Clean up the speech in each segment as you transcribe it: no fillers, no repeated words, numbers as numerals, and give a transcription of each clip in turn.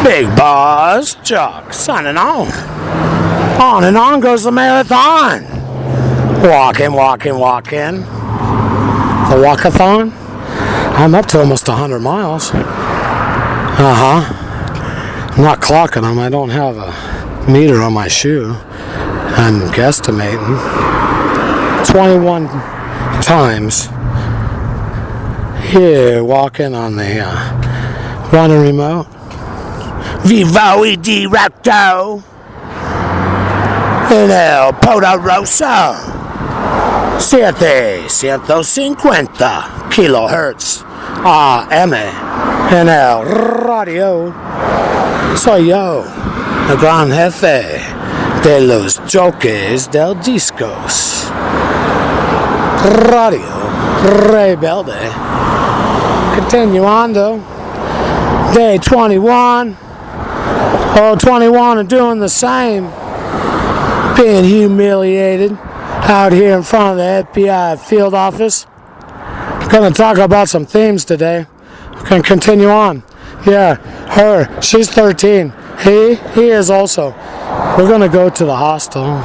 Bigbossjock signing on. On and on goes the marathon. Walking. The walkathon. I'm up to almost 100 miles. I'm not clocking them. I don't have a meter on my shoe. I'm guesstimating 21 times here walking on the running remote. Vivo e directo en el poderoso 750 kilohertz AM en el radio. Soy yo, el gran jefe de los jockeys del discos. Radio Rebelde. Continuando. Day 21. Oh, 21 are doing the same. Being humiliated out here in front of the F.B.I. field office. I'm going to talk about some themes today. Can continue on. Yeah, her, she's 13. He is also. We're going to go to the hostel.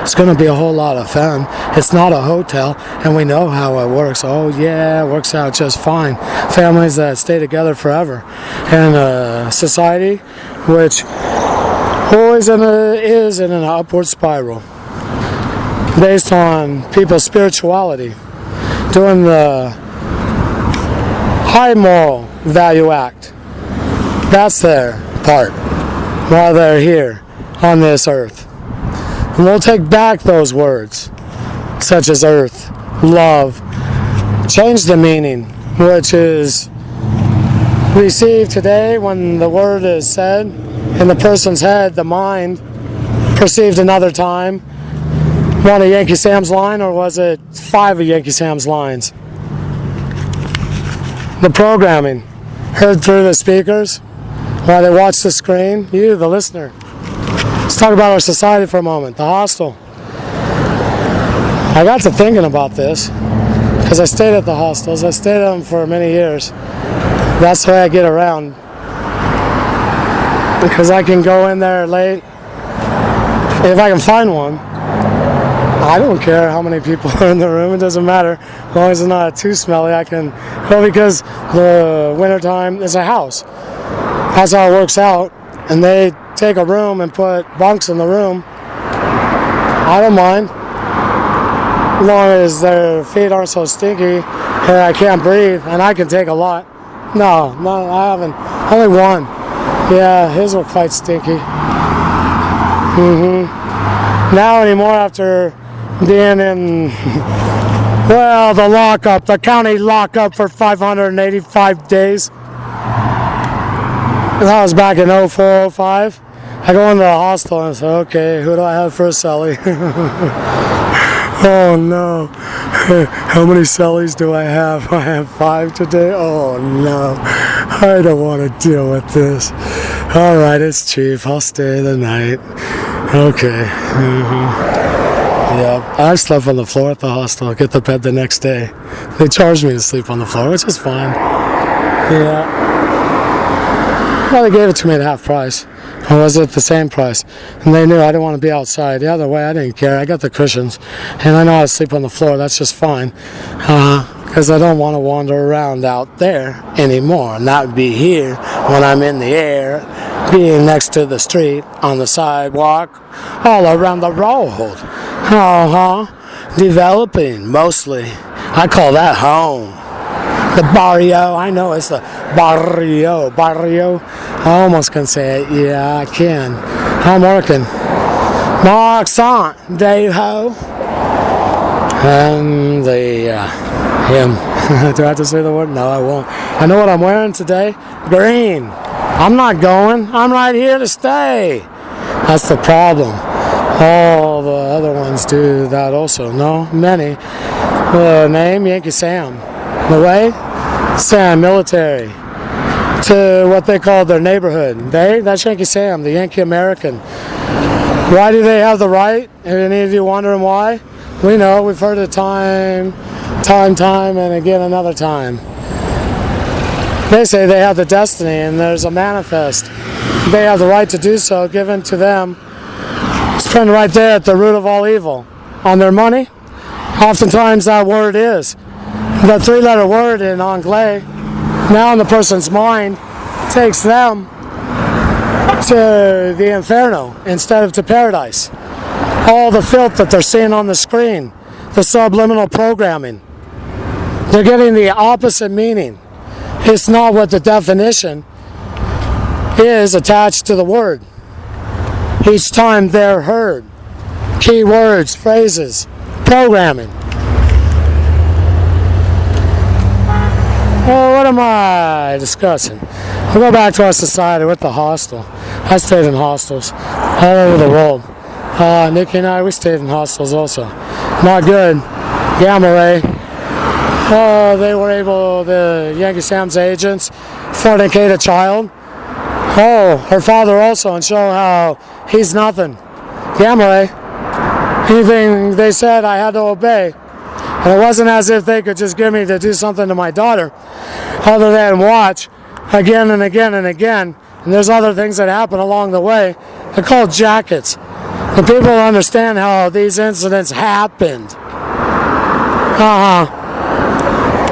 It's going to be a whole lot of fun. It's not a hotel, and we know how it works. Oh yeah, it works out just fine. Families that stay together forever. And a society which always is in an upward spiral. Based on people's spirituality. Doing the high moral value act. That's their part while they're here on this earth. And we'll take back those words, such as earth, love, change the meaning, which is received today when the word is said in the person's head, the mind, perceived another time. One of Yankee Sam's line, or was it 5 of Yankee Sam's lines? The programming heard through the speakers while they watch the screen. You, the listener. Let's talk about our society for a moment. The hostel. I got to thinking about this because I stayed at the hostels. I stayed at them for many years. That's the way I get around. Because I can go in there late. If I can find one. I don't care how many people are in the room. It doesn't matter. As long as it's not too smelly, I can go because the wintertime is a house. That's how it works out. And they take a room and put bunks in the room. I don't mind. As long as their feet aren't so stinky and I can't breathe and I can take a lot. No, I haven't. Only one. Yeah, his were quite stinky. Now anymore after being in, well, the county lockup for 585 days. That was back in 04, 05. I go into the hostel and I say, okay, who do I have for a celly? Oh no, how many cellies do I have? I have 5 today? Oh no, I don't want to deal with this. Alright, it's cheap, I'll stay the night. Okay. Yeah, I slept on the floor at the hostel. I get the bed the next day. They charged me to sleep on the floor, which is fine. Yeah. Well, they gave it to me at half price. Or was it the same price? And they knew I didn't want to be outside. The other way, I didn't care. I got the cushions. And I know how to sleep on the floor. That's just fine. Because I don't want to wander around out there anymore. And that would be here when I'm in the air, being next to the street, on the sidewalk, all around the road. Developing, mostly. I call that home. The barrio, I know it's the barrio. I almost can say it. Yeah, I can. I'm working. Marxant, Dave Ho. And him. Do I have to say the word? No, I won't. I know what I'm wearing today. Green. I'm not going. I'm right here to stay. That's the problem. All the other ones do that also. No, many. The name, Yankee Sam. The way? Sam, military. To what they call their neighborhood. That's Yankee Sam, the Yankee American. Why do they have the right? Any of you wondering why? We know, we've heard it time and again another time. They say they have the destiny and there's a manifest. They have the right to do so given to them. It's printed right there at the root of all evil. On their money, oftentimes that word is. The three-letter word in Anglais, now in the person's mind, takes them to the inferno instead of to paradise. All the filth that they're seeing on the screen, the subliminal programming, they're getting the opposite meaning. It's not what the definition is attached to the word. Each time they're heard. Key words, phrases, programming. Oh, what am I discussing? We'll go back to our society with the hostel. I stayed in hostels all over the world. Nikki and I, we stayed in hostels also. Not good. Gamma ray. They were able, the Yankee Sam's agents, fornicate a child. Her father also, and show how he's nothing. Gamma ray. Anything they said, I had to obey. And it wasn't as if they could just give me to do something to my daughter, other than watch again and again and again. And there's other things that happen along the way. They're called jackets. And people understand how these incidents happened.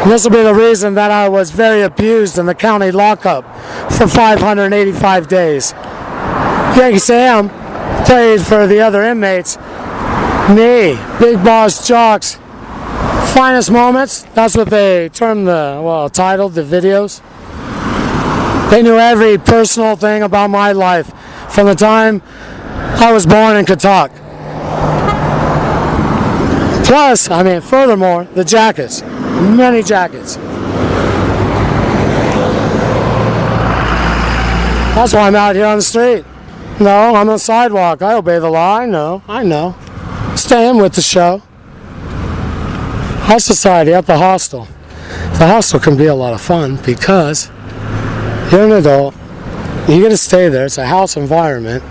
And this will be the reason that I was very abused in the county lockup for 585 days. Yankee Sam played for the other inmates. Me, Bigbossjock's finest moments. That's what they termed titled the videos. They knew every personal thing about my life from the time I was born and could talk. Plus, furthermore, the jackets. Many jackets. That's why I'm out here on the street. No, I'm on the sidewalk. I obey the law. I know. Staying with the show. Our society at the hostel. The hostel can be a lot of fun because you're an adult. You get to stay there. It's a house environment.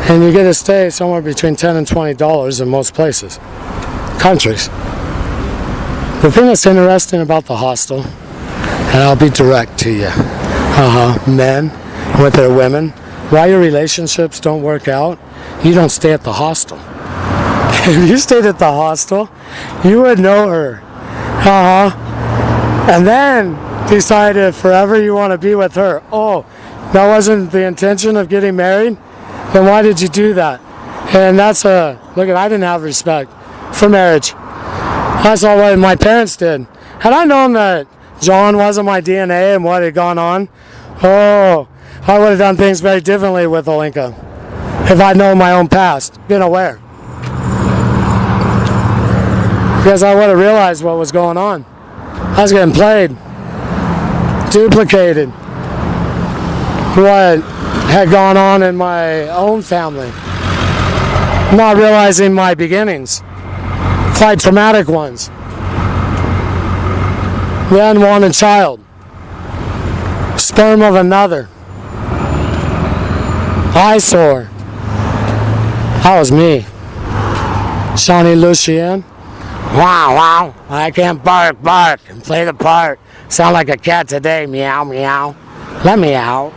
And you get to stay somewhere between $10 and $20 in most places. Countries. The thing that's interesting about the hostel, and I'll be direct to you, men with their women, why your relationships don't work out, you don't stay at the hostel. If you stayed at the hostel, you would know her. And then decide if forever you want to be with her. Oh, that wasn't the intention of getting married? Then why did you do that? And that's I didn't have respect for marriage. That's all what my parents did. Had I known that John wasn't my DNA and what had gone on, I would have done things very differently with Olenka. If I'd known my own past, been aware. Because I would have realized what was going on. I was getting played, duplicated. What had gone on in my own family. Not realizing my beginnings. Quite traumatic ones. The unwanted child. Sperm of another. Eyesore. That was me. Shawnee Lucien. Wow. I can't bark, and play the part. Sound like a cat today. Meow, meow. Let me out.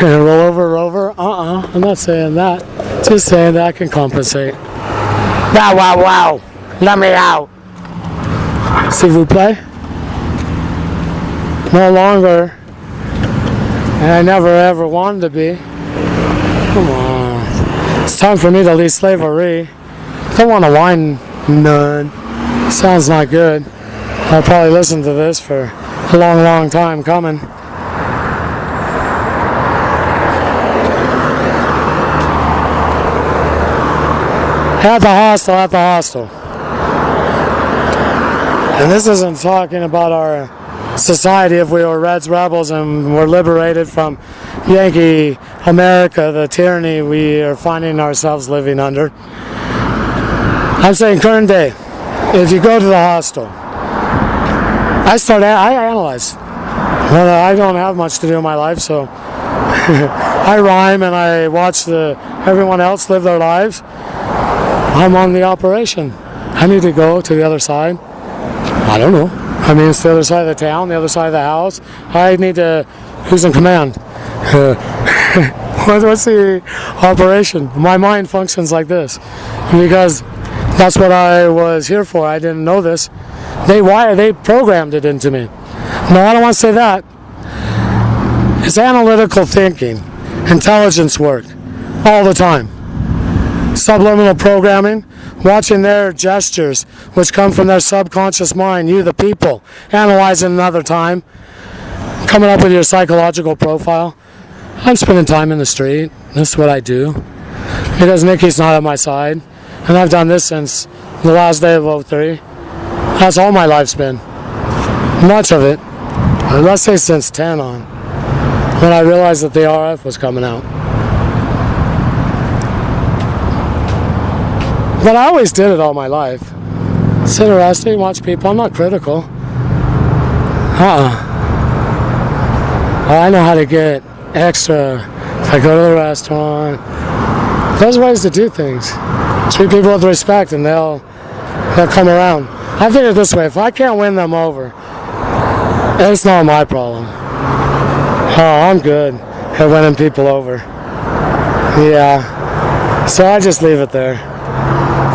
Rover. I'm not saying that. Just saying that I can compensate. Wow. Let me out. S'il vous plaît. No longer. And I never ever wanted to be. Come on. It's time for me to leave slavery. Don't want to whine none. Sounds not good. I'll probably listen to this for a long time coming. At the hostel. And this isn't talking about our society if we were Reds rebels and were liberated from Yankee America, the tyranny we are finding ourselves living under. I'm saying current day, if you go to the hostel, I analyze. Well, I don't have much to do in my life, so I rhyme and I watch everyone else live their lives. I'm on the operation. I need to go to the other side. I don't know. I mean, it's the other side of the town, the other side of the house. I need to. Who's in command? What's the operation? My mind functions like this because that's what I was here for. I didn't know this. They programmed it into me. No, I don't want to say that. It's analytical thinking, intelligence work, all the time. Subliminal programming, watching their gestures, which come from their subconscious mind, you the people, analyzing another time, coming up with your psychological profile. I'm spending time in the street. This is what I do. Because Nikki's not on my side. And I've done this since the last day of 03. That's all my life's been. Much of it. Let's say since 10 on. When I realized that the RF was coming out. But I always did it all my life. Sit arrested, watch people. I'm not critical. I know how to get extra if I go to the restaurant. There's ways to do things. Treat people with respect and they'll come around. I think it this way, if I can't win them over, it's not my problem. I'm good at winning people over. Yeah. So I just leave it there.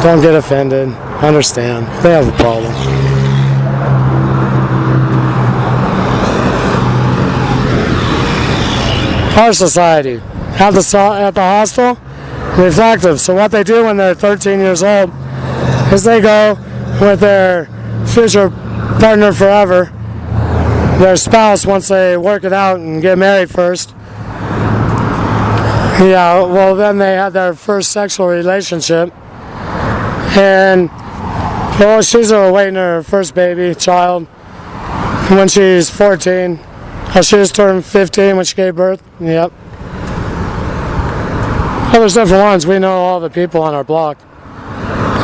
Don't get offended. Understand. They have a problem. Our society, at the hostel, reflective. So what they do when they're 13 years old is they go with their future partner forever, their spouse, once they work it out and get married first. Yeah, well then they have their first sexual relationship. And, well, she's awaiting her first baby, child, when she's 14. She just turned 15 when she gave birth. Yep. There's different ones. We know all the people on our block.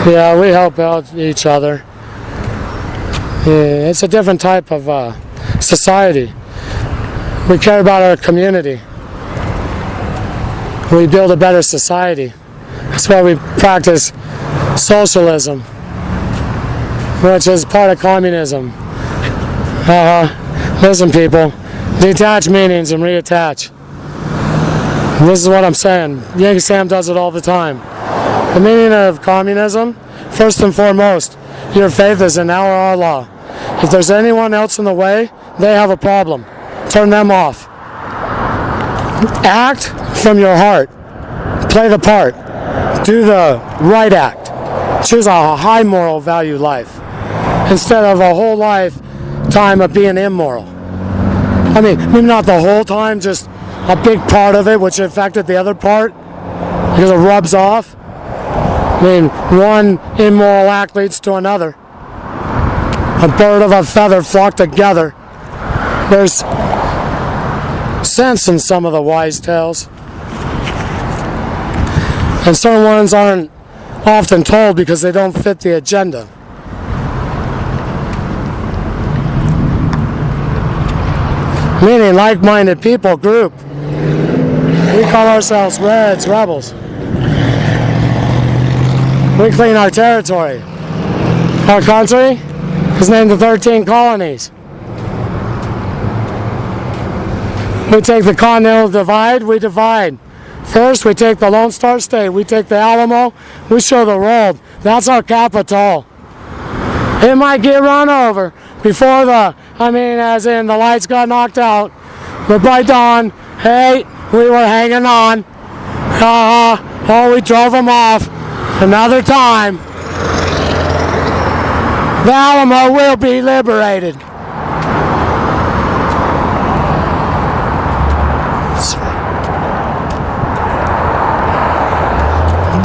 Yeah, we help out each other. Yeah, it's a different type of society. We care about our community. We build a better society. That's why we practice socialism, which is part of communism. Listen, people, detach meanings and reattach. This is what I'm saying. Yankee Sam does it all the time. The meaning of communism, first and foremost, your faith is in our law. If there's anyone else in the way, they have a problem. Turn them off. Act from your heart. Play the part. Do the right act. Choose a high moral value life instead of a whole lifetime of being immoral. I mean, maybe not the whole time, just a big part of it, which affected the other part because it rubs off. I mean, one immoral act leads to another. A bird of a feather flock together. There's sense in some of the wise tales. And certain ones aren't often told because they don't fit the agenda. Meaning like-minded people group. We call ourselves Reds, Rebels. We clean our territory. Our country is named the 13 colonies. We take the Continental Divide, we divide. First, we take the Lone Star State, we take the Alamo, we show the world. That's our capital. It might get run over before as in the lights got knocked out. But by dawn, hey, we were hanging on. We drove them off. Another time. The Alamo will be liberated.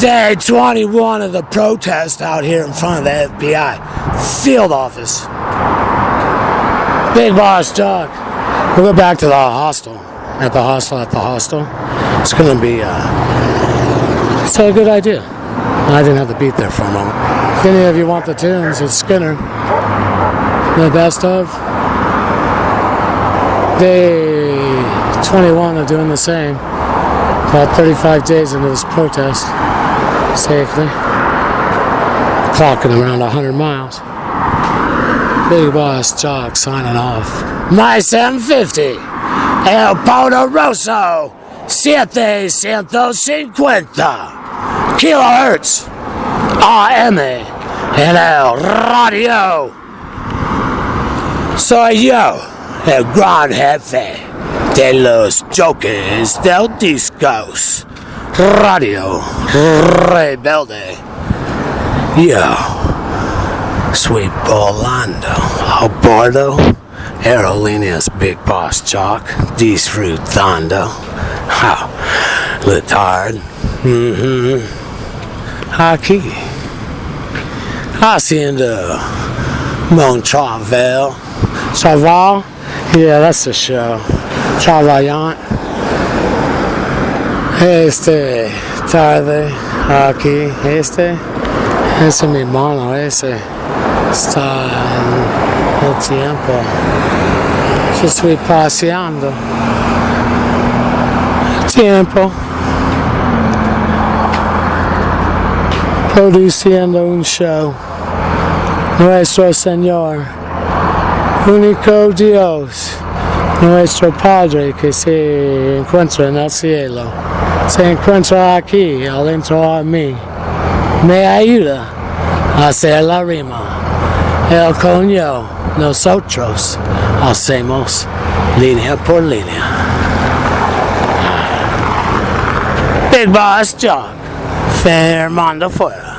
Day 21 of the protest out here in front of the FBI field office. Bigbossjock. We'll go back to the hostel. At the hostel. It's going to be it's a good idea. I didn't have the beat there for a moment. If any of you want the tunes, it's Skinner. The best of. Day 21 of doing the same. About 35 days into this protest. Safely. Clocking around 100 miles. Bigbossjock signing off. My 750. El Poderoso. 750 kilohertz. AM en el radio. Soy yo, el gran jefe de los jokers del discos. Radio Rebelde. Yo, Sweet Orlando, a bordo, aerolíneas Bigbossjock, disfrutando. Letard. Aquí. Haciendo Montravel. Traval? Yeah, that's the show. Travaillant. Tarde. Aquí. Ese es mi mano. Ese está en el tiempo. Yo estoy paseando. Tiempo. Produciendo un show. Nuestro Señor, único Dios, nuestro Padre que se encuentra en el cielo, se encuentra aquí, adentro de mí. Me ayuda a hacer la rima. Él con yo, nosotros hacemos línea por línea. Bigbossjock, firmando fuera.